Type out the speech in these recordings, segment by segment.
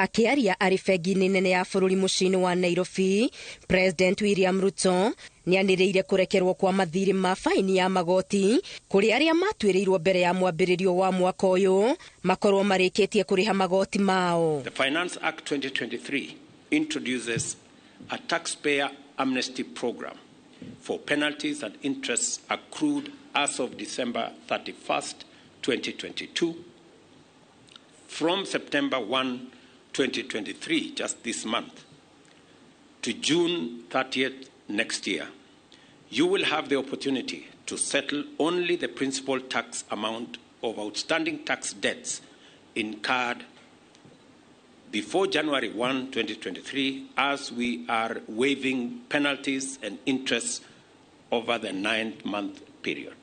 Akiaria arĩ bengi-inĩ nene ya bũrũri mũciĩ-inĩ wa Nairobi, President William Ruto nĩanĩrĩire kũrekerwo kwa mathiirĩ ma baĩni ya magooti kũrĩ arĩa matuĩrĩirwo mbere ya mwambĩrĩrio wa mwaka ũyũ makorwo marĩkĩtie kũrĩha magooti mao. The Finance Act 2023 introduces a taxpayer amnesty program for penalties and interests accrued as of December 31st, 2022. From September 1, 2023, just this month, to June 30th next year, you will have the opportunity to settle only the principal tax amount of outstanding tax debts incurred before January 1, 2023, as we are waiving penalties and interests over the 9-month period.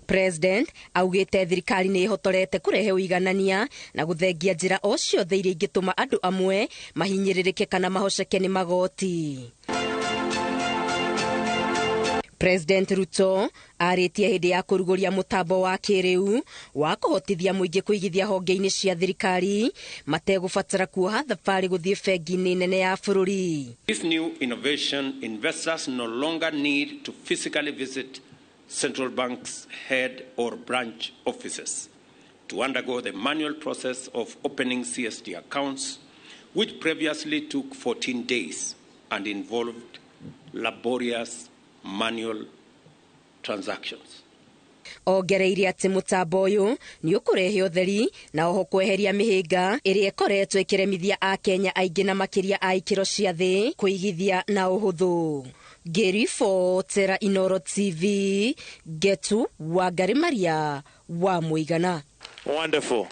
President augĩte thirikari nĩ ĩhotorete kũrehe ũiganania na gũthengia njĩra o ciothe iria ingĩtũma andũ amwe mahinyĩrĩrĩke kana mahoceke nĩ magoti. President Ruto arĩtie hĩndĩ ya kũrugũria mũtambo wa kĩrĩu wa kũhotithia mũingĩ kũigithia honge-inĩ cia thirikari mategũbatara kuoha thabarĩ gũthiĩ bengi-inĩ nene ya bũrũri. This new innovation, investors no longer need to physically visit central bank's head or branch offices to undergo the manual process of opening CSD accounts, which previously took 14 days and involved laborious manual transactions. Ongereire atĩ mũtambo ũyũ nĩ ũkũrehe ũtheri na oho kweheria mĩhĩnga ĩrĩa ĩkoretwo ĩkĩremithia Akenya aingĩ na makĩria a ikĩro cia thĩ kũigithia na ũhũthũ. Ngĩribotera Inooro TV, Getu Wangari Maria wa Mũigana. Wonderful.